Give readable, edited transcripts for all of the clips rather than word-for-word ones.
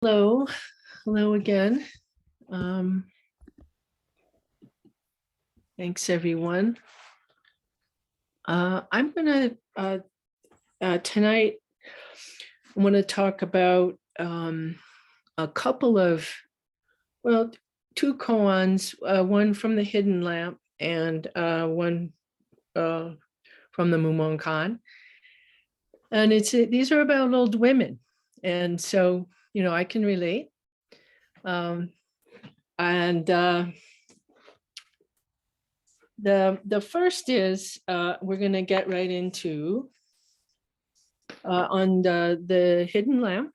Hello, hello again. Um, Thanks, everyone. I'm gonna tonight. I want to talk about a couple of, well, two koans, one from the Hidden Lamp and one from the Mumon Khan. And these are about old women, and so I can relate. And the first is we're going to get right into on the Hidden Lamp.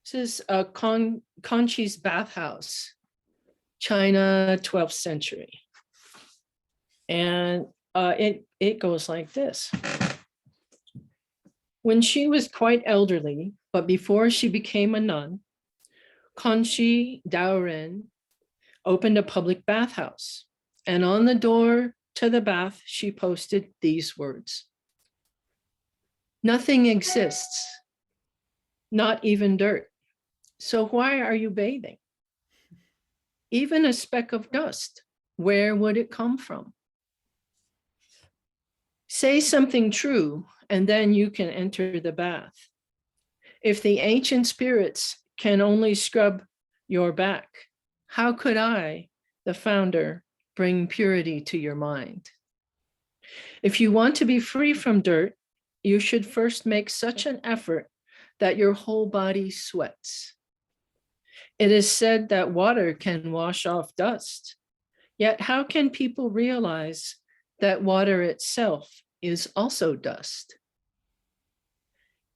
This is Konghi's bathhouse, China, 12th century. And it goes like this. When she was quite elderly, but before she became a nun, Konghi Daoren opened a public bathhouse, and on the door to the bath, she posted these words: "Nothing exists, not even dirt. So why are you bathing? Even a speck of dust, where would it come from? Say something true, and then you can enter the bath. If the ancient spirits can only scrub your back, how could I, the founder, bring purity to your mind? If you want to be free from dirt, you should first make such an effort that your whole body sweats. It is said that water can wash off dust. Yet how can people realize that water itself is also dust?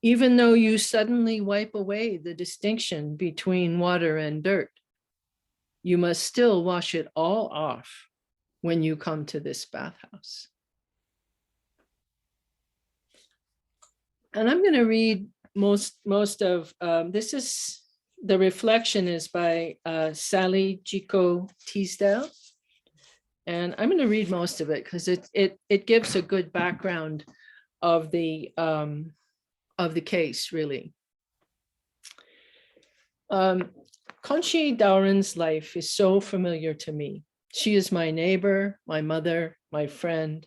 Even though you suddenly wipe away the distinction between water and dirt, you must still wash it all off when you come to this bathhouse." And I'm going to read most of this. Is the reflection is by Sally Jico Teasdale, and I'm going to read most of it because it gives a good background of the case, really. Konghi Daoren's life is so familiar to me. She is my neighbor, my mother, my friend.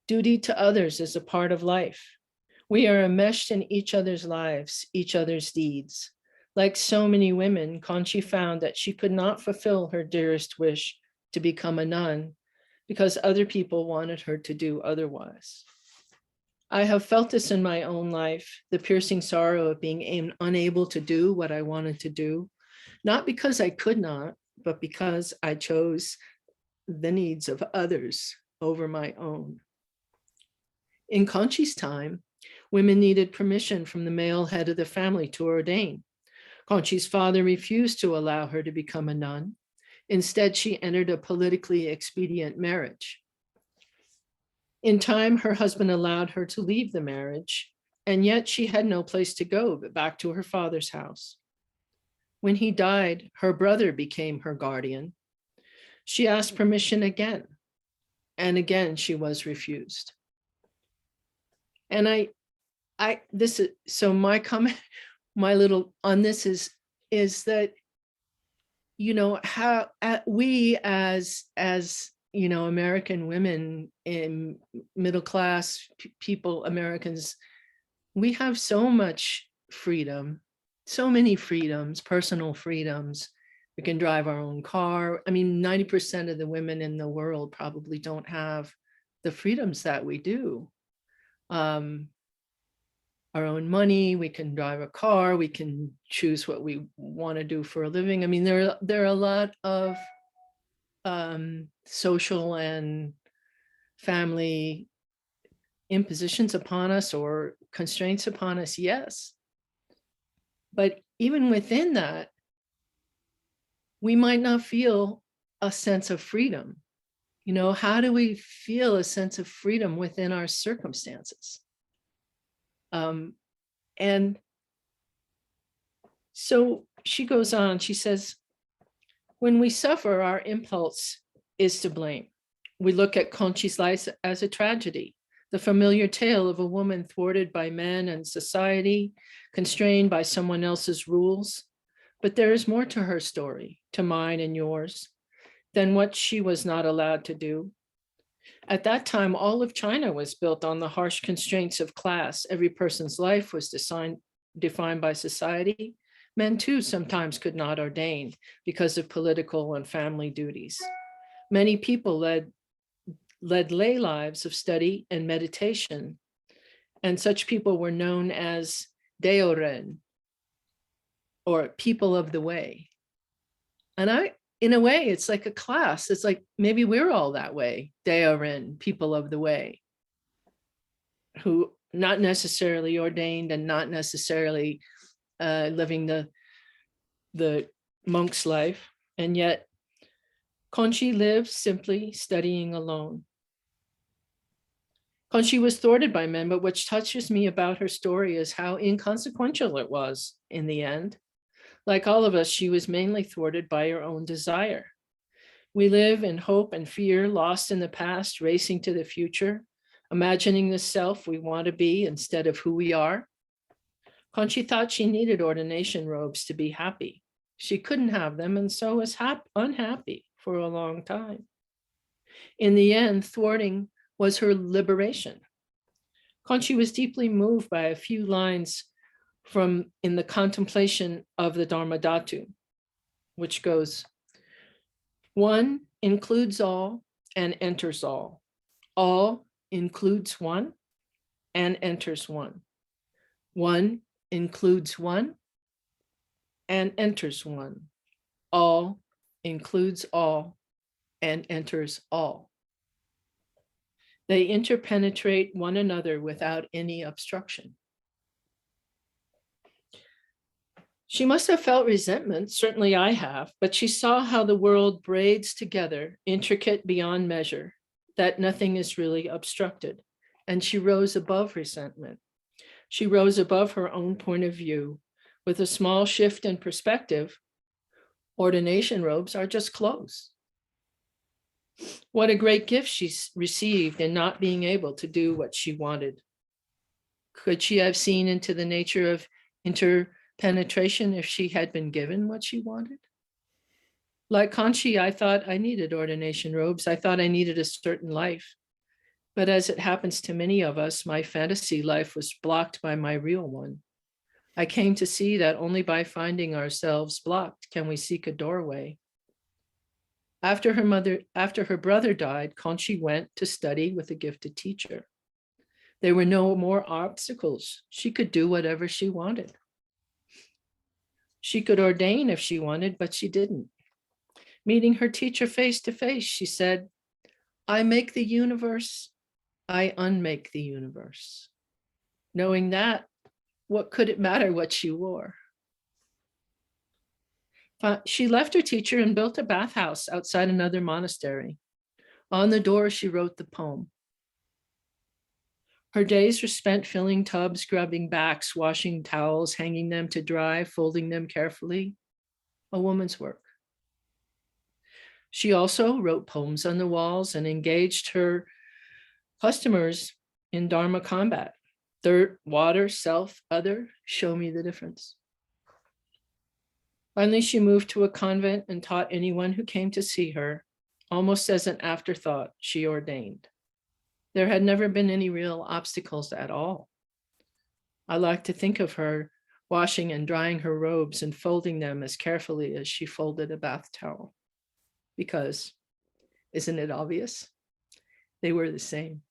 Duty to others is a part of life. We are enmeshed in each other's lives, each other's deeds. Like so many women, Konghi found that she could not fulfill her dearest wish to become a nun because other people wanted her to do otherwise. I have felt this in my own life, the piercing sorrow of being unable to do what I wanted to do, not because I could not, but because I chose the needs of others over my own. In Konghi's time, women needed permission from the male head of the family to ordain. Konghi's father refused to allow her to become a nun. Instead, she entered a politically expedient marriage. In time, her husband allowed her to leave the marriage, and yet she had no place to go but back to her father's house. When he died, her brother became her guardian. She asked permission again, and again she was refused. And my comment, my little on this is that, how we as American women in middle class people, Americans, we have so much freedom, so many freedoms, personal freedoms. We can drive our own car. I mean, 90% of the women in the world probably don't have the freedoms that we do. Our own money, we can drive a car, we can choose what we want to do for a living. I mean, there are a lot of social and family impositions upon us or constraints upon us, yes. But even within that, we might not feel a sense of freedom. How do we feel a sense of freedom within our circumstances? And so she goes on, she says, when we suffer, our impulse is to blame. We look at Konghi's life as a tragedy, the familiar tale of a woman thwarted by men and society, constrained by someone else's rules. But there is more to her story, to mine and yours, than what she was not allowed to do. At that time, all of China was built on the harsh constraints of class. Every person's life was defined by society. Men too sometimes could not ordain because of political and family duties. Many people led lay lives of study and meditation, and such people were known as Deoren, or people of the way. And in a way, it's like a class. It's like maybe we're all that way, Deoren, people of the way, who not necessarily ordained and not necessarily living the monk's life. And yet Konghi lived simply studying alone. Konghi was thwarted by men, but what touches me about her story is how inconsequential it was in the end. Like all of us, she was mainly thwarted by her own desire. We live in hope and fear, lost in the past, racing to the future, imagining the self we want to be instead of who we are. Konghi thought she needed ordination robes to be happy. She couldn't have them, and so was unhappy for a long time. In the end, thwarting was her liberation. Konghi was deeply moved by a few lines from in the contemplation of the Dharmadhatu, which goes, one includes all and enters all. All includes one and enters one. One includes one and enters one. All includes all and enters all. They interpenetrate one another without any obstruction. She must have felt resentment, certainly I have, but she saw how the world braids together, intricate beyond measure, that nothing is really obstructed. And she rose above resentment. She rose above her own point of view. With a small shift in perspective, ordination robes are just clothes. What a great gift she received in not being able to do what she wanted. Could she have seen into the nature of interpenetration if she had been given what she wanted? Like Konghi, I thought I needed ordination robes. I thought I needed a certain life. But as it happens to many of us, my fantasy life was blocked by my real one. I came to see that only by finding ourselves blocked can we seek a doorway. After her brother died, Konghi went to study with a gifted teacher. There were no more obstacles. She could do whatever she wanted. She could ordain if she wanted, but she didn't. Meeting her teacher face to face, she said, I make the universe, I unmake the universe. Knowing that, what could it matter what she wore? She left her teacher and built a bathhouse outside another monastery. On the door, she wrote the poem. Her days were spent filling tubs, scrubbing backs, washing towels, hanging them to dry, folding them carefully. A woman's work. She also wrote poems on the walls and engaged her customers in Dharma combat. Dirt, water, self, other, show me the difference. Finally, she moved to a convent and taught anyone who came to see her. Almost as an afterthought, she ordained. There had never been any real obstacles at all. I like to think of her washing and drying her robes and folding them as carefully as she folded a bath towel. Because, isn't it obvious? They were the same.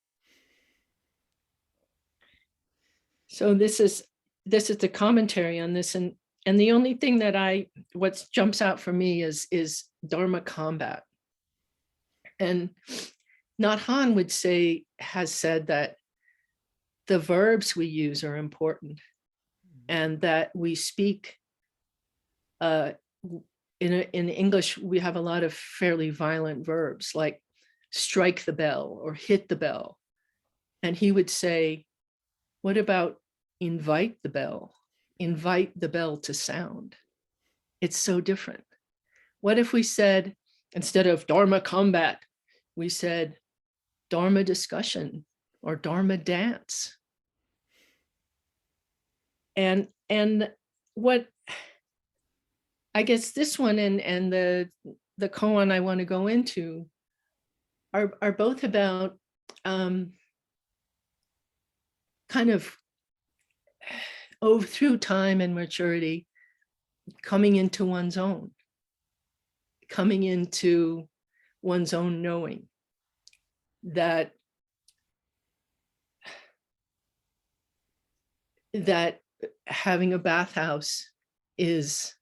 So this is the commentary on this, and the only thing that what jumps out for me is Dharma combat. And Nhat Hanh has said that the verbs we use are important, and that we speak, in English, we have a lot of fairly violent verbs like strike the bell or hit the bell. And he would say, what about invite the bell? Invite the bell to sound. It's so different. What if we said, instead of Dharma combat, we said Dharma discussion, or Dharma dance. And what I guess this one and the koan I want to go into are both about kind of over through time and maturity, coming into one's own knowing that having a bathhouse is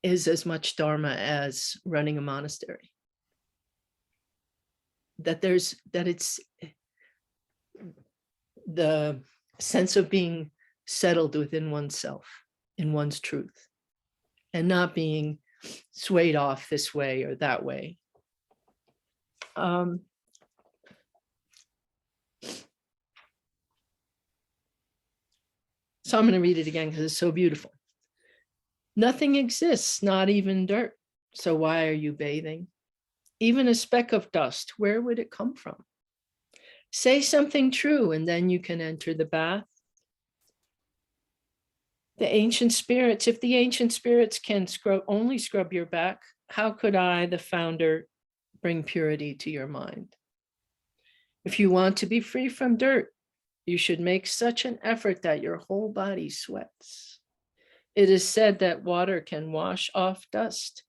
as much dharma as running a monastery. That it's the sense of being settled within oneself, in one's truth, and not being swayed off this way or that way. So I'm going to read it again because it's so beautiful. Nothing exists, not even dirt. So why are you bathing? Even a speck of dust, where would it come from? Say something true, and then you can enter the bath. The ancient spirits, if the ancient spirits can only scrub your back, how could I, the founder, bring purity to your mind? If you want to be free from dirt, you should make such an effort that your whole body sweats. It is said that water can wash off dust.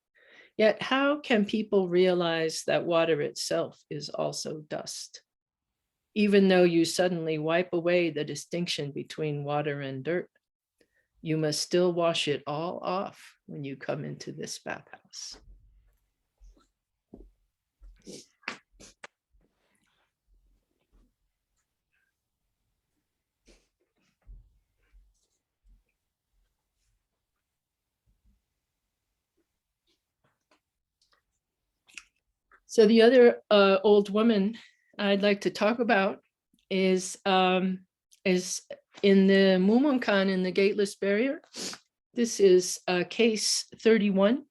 Yet how can people realize that water itself is also dust? Even though you suddenly wipe away the distinction between water and dirt, you must still wash it all off when you come into this bathhouse. So the other old woman I'd like to talk about is in the Mumonkan, in the Gateless Barrier. This is case 31.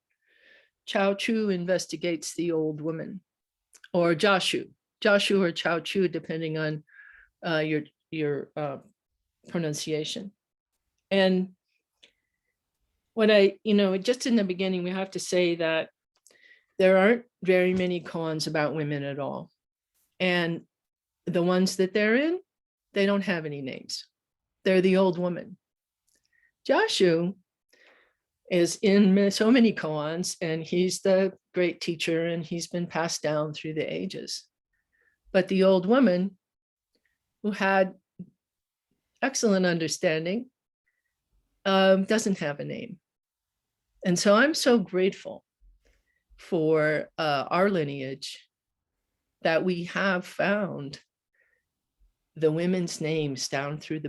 Chao Chu investigates the old woman, or Joshu or Chao Chu, depending on your pronunciation. And what just in the beginning, we have to say that there aren't very many koans about women at all. And the ones that they're in, they don't have any names. They're the old woman. Joshu is in so many koans, and he's the great teacher, and he's been passed down through the ages. But the old woman, who had excellent understanding, doesn't have a name. And so I'm so grateful for our lineage that we have found the women's names down through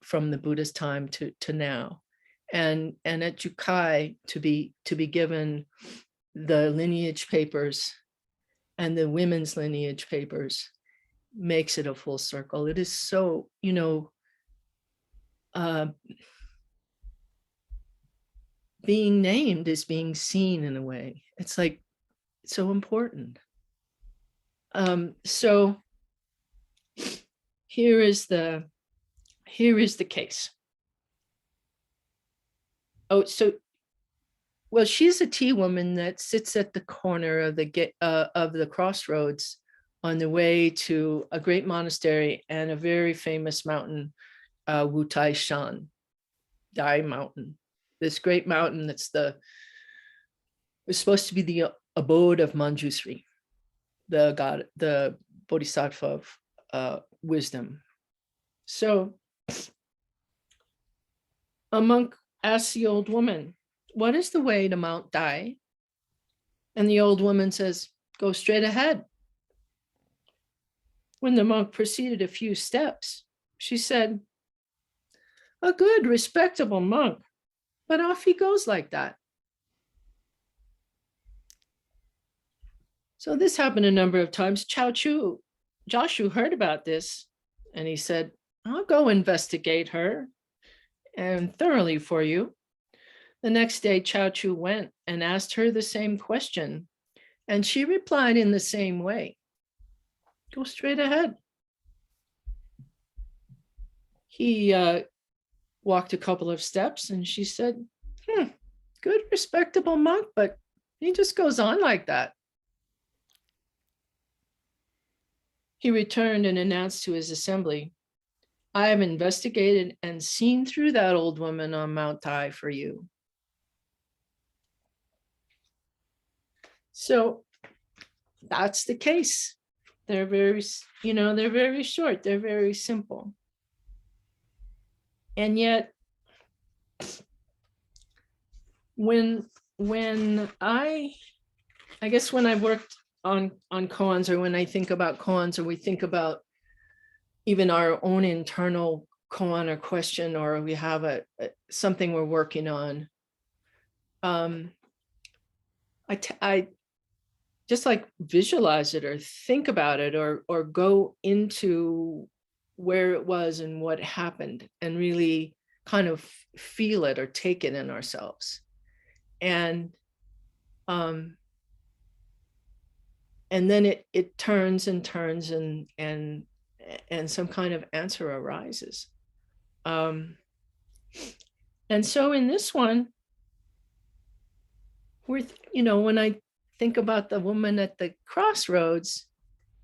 from the Buddha's time to now, and at Jukai to be given the lineage papers and the women's lineage papers makes it a full circle. It is so, being named is being seen in a way. It's like so important. So here is the case. Oh, so well, she's a tea woman that sits at the corner of the crossroads on the way to a great monastery and a very famous mountain, Wutai Shan, Dai Mountain. This great mountain that's was supposed to be the abode of Manjusri, the god, the bodhisattva of wisdom. So a monk asks the old woman, "What is the way to Mount Dai?" And the old woman says, "Go straight ahead." When the monk proceeded a few steps, she said, "A good, respectable monk, but off he goes like that." So this happened a number of times. Joshu heard about this, and he said, "I'll go investigate her and thoroughly for you." The next day, Chao Chu went and asked her the same question, and she replied in the same way, "Go straight ahead." He walked a couple of steps and she said, good, respectable monk, but he just goes on like that. He returned and announced to his assembly, I have investigated and seen through that old woman on Mount Tai for you. So that's the case. They're very, they're very short. They're very simple. And yet, when I guess when I worked on koans, or when I think about koans, or we think about even our own internal koan or question, or we have something we're working on, I just like visualize it or think about it, or go into where it was and what happened, and really kind of feel it or take it in ourselves. And then it turns and turns, and some kind of answer arises. And so in this one, when I think about the woman at the crossroads,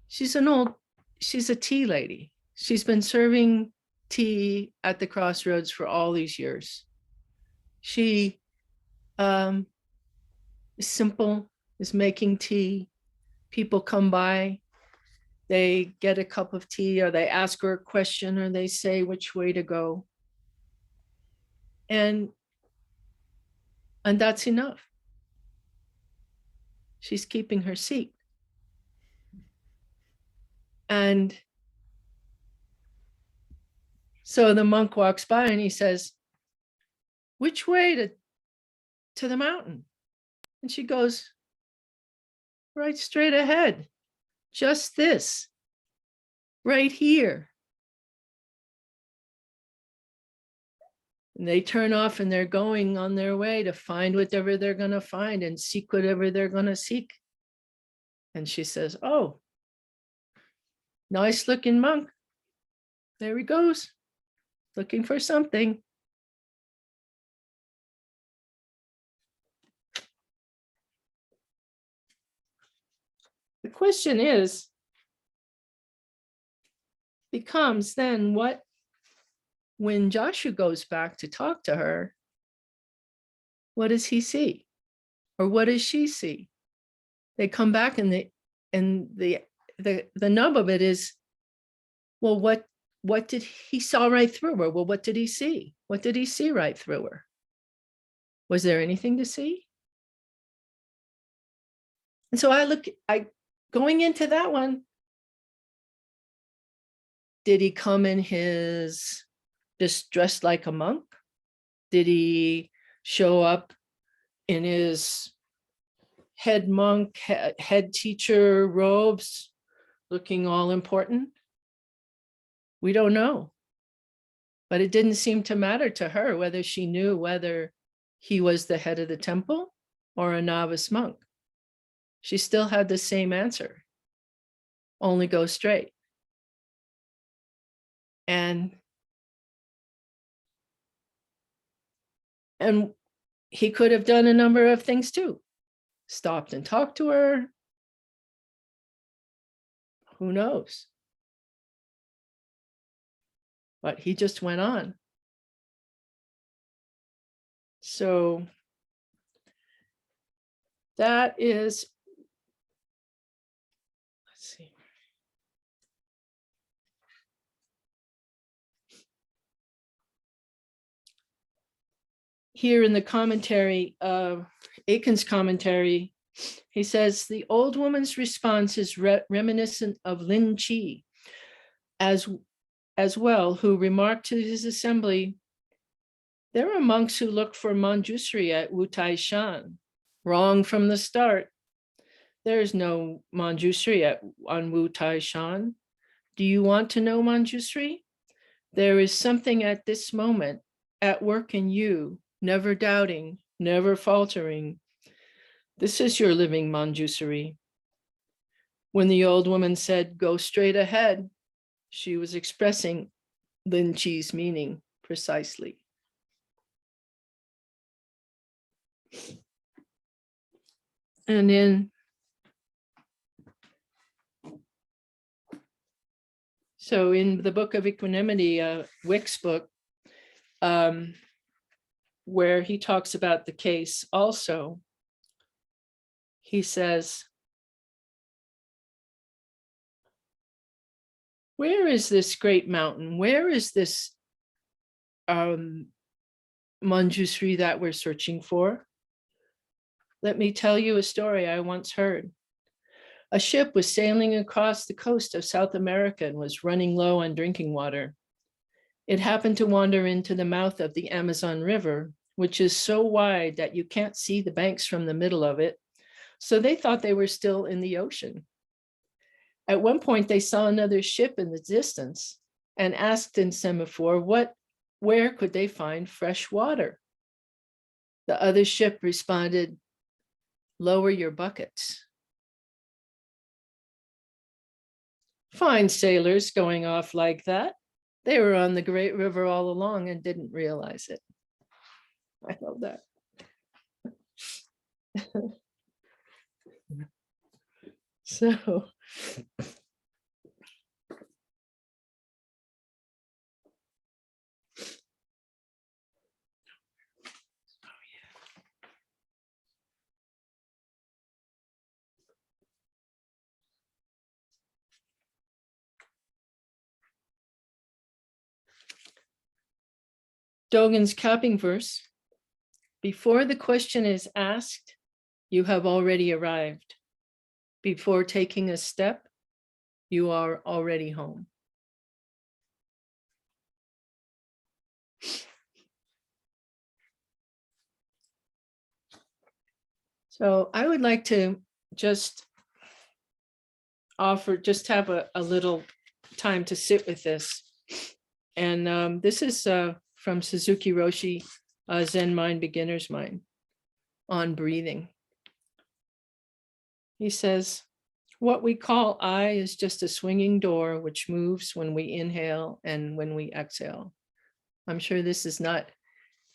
she's a tea lady. She's been serving tea at the crossroads for all these years. She is simple, is making tea. People come by, they get a cup of tea, or they ask her a question, or they say which way to go. And that's enough. She's keeping her seat. And so the monk walks by and he says, which way to the mountain? And she goes, right straight ahead, just this, right here. And they turn off and they're going on their way to find whatever they're going to find and seek whatever they're going to seek. And she says, oh, nice looking monk. There he goes, looking for something. The question becomes then, when Joshu goes back to talk to her, what does he see? Or what does she see? They come back and the nub of it is, well, what did he saw right through her? Well, what did he see? What did he see right through her? Was there anything to see? And so going into that one, did he come in just dressed like a monk? Did he show up in his head monk, head teacher robes, looking all important? We don't know. But it didn't seem to matter to her whether she knew whether he was the head of the temple or a novice monk. She still had the same answer, only go straight. And he could have done a number of things too. Stopped and talked to her. Who knows? But he just went on. So that is, let's see. Here in the commentary, Aiken's commentary, he says, the old woman's response is reminiscent of Lin Chi as well, who remarked to his assembly, there are monks who look for Manjusri at Wu Tai Shan. Wrong from the start. There is no Manjusri on Wu Tai Shan. Do you want to know Manjusri? There is something at this moment at work in you, never doubting, never faltering. This is your living Manjusri. When the old woman said, go straight ahead, she was expressing Lin Chi's meaning precisely. And in the book of Equanimity, Wick's book, where he talks about the case also, he says, where is this great mountain? Where is this Manjusri that we're searching for? Let me tell you a story I once heard. A ship was sailing across the coast of South America and was running low on drinking water. It happened to wander into the mouth of the Amazon River, which is so wide that you can't see the banks from the middle of it. So they thought they were still in the ocean. At one point, they saw another ship in the distance and asked in semaphore where could they find fresh water? The other ship responded, lower your buckets. Fine sailors going off like that. They were on the great river all along and didn't realize it. I love that. So Dogen's capping verse, before the question is asked, you have already arrived. Before taking a step, you are already home. So I would like to just have a little time to sit with this. And this is from Suzuki Roshi, Zen Mind, Beginner's Mind, on breathing. He says, what we call I is just a swinging door which moves when we inhale and when we exhale. I'm sure this is not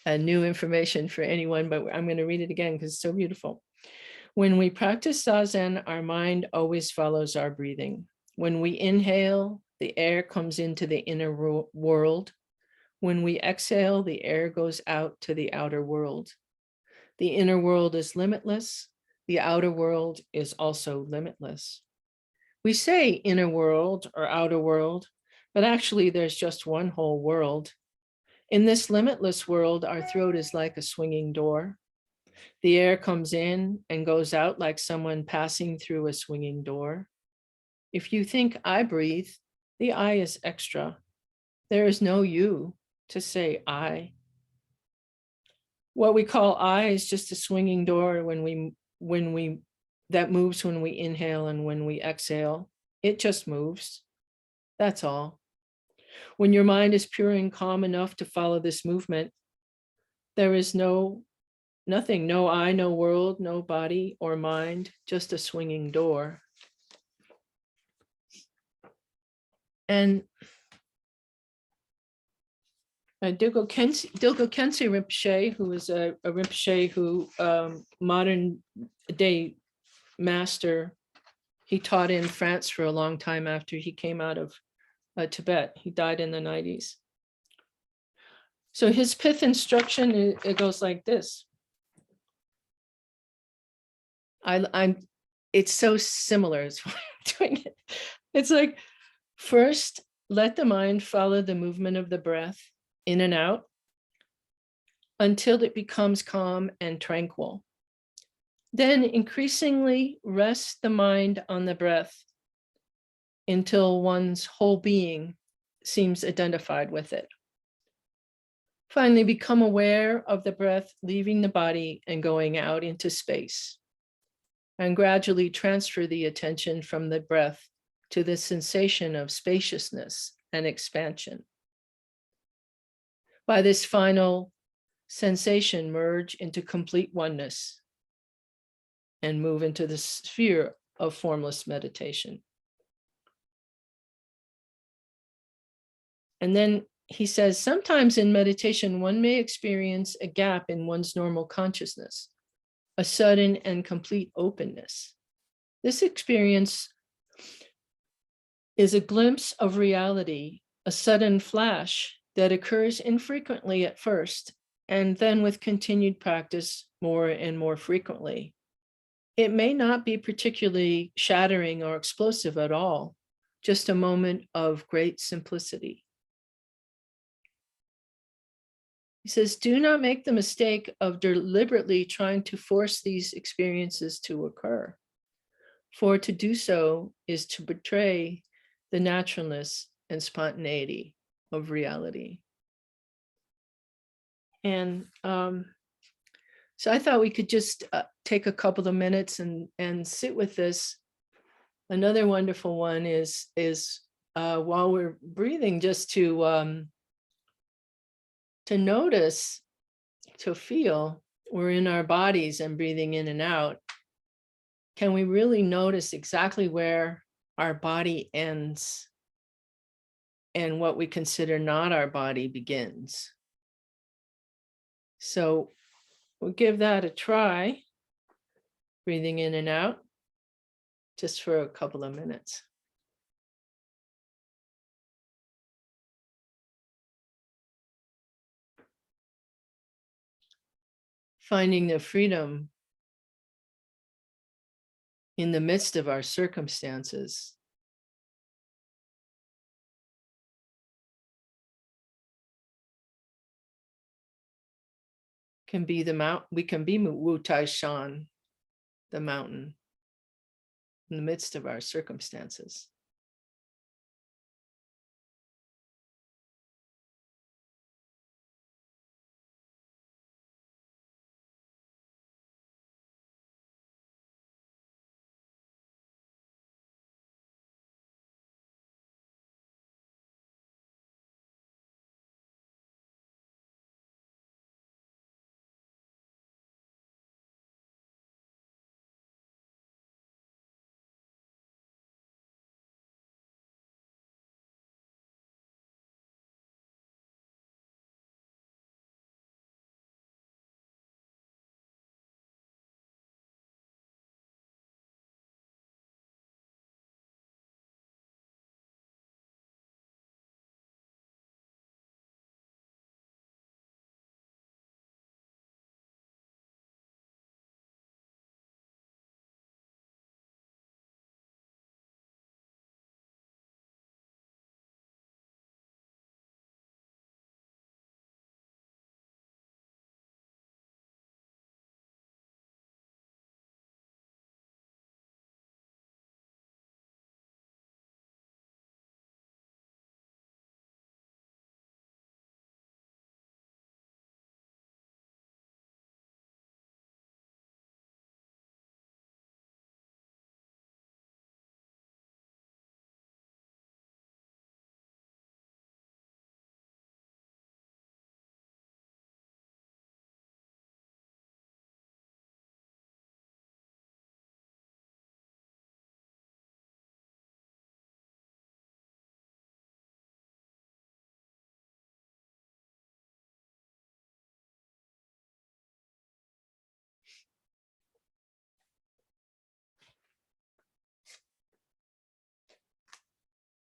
new information for anyone, but I'm going to read it again because it's so beautiful. When we practice Zazen, our mind always follows our breathing. When we inhale, the air comes into the inner world. When we exhale, the air goes out to the outer world. The inner world is limitless. The outer world is also limitless. We say inner world or outer world, but actually there's just one whole world. In this limitless world, our throat is like a swinging door. The air comes in and goes out like someone passing through a swinging door. If you think I breathe, the I is extra. There is no you to say I. What we call I is just a swinging door that moves when we inhale and when we exhale. It just moves. That's all. When your mind is pure and calm enough to follow this movement, there is nothing, no I, no world, no body or mind, just a swinging door. And Dilgo Khyentse Rinpoche, who is a Rinpoche who modern day master, he taught in France for a long time after he came out of Tibet. He died in the 90s. So his pith instruction, it goes like this. It's so similar as I'm doing it. It's like, first, let the mind follow the movement of the breath in and out until it becomes calm and tranquil. Then increasingly rest the mind on the breath until one's whole being seems identified with it. Finally, become aware of the breath leaving the body and going out into space. And gradually transfer the attention from the breath to the sensation of spaciousness and expansion. By this final sensation, merge into complete oneness and move into the sphere of formless meditation. And then he says, sometimes in meditation, one may experience a gap in one's normal consciousness, a sudden and complete openness. This experience is a glimpse of reality, a sudden flash that occurs infrequently at first, and then with continued practice more and more frequently. It may not be particularly shattering or explosive at all, just a moment of great simplicity. He says, do not make the mistake of deliberately trying to force these experiences to occur, for to do so is to betray the naturalness and spontaneity of reality. And so I thought we could just take a couple of minutes and sit with this. Another wonderful one is while we're breathing, just to notice, to feel we're in our bodies and breathing in and out. Can we really notice exactly where our body ends and what we consider not our body begins? So we'll give that a try, breathing in and out, just for a couple of minutes. Finding the freedom in the midst of our circumstances. Can be the mount. We can be Wu Tai Shan, the mountain, in the midst of our circumstances.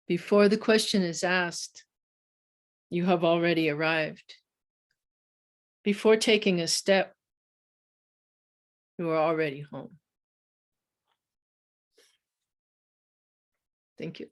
Before the question is asked, you have already arrived. Before taking a step, you are already home. Thank you.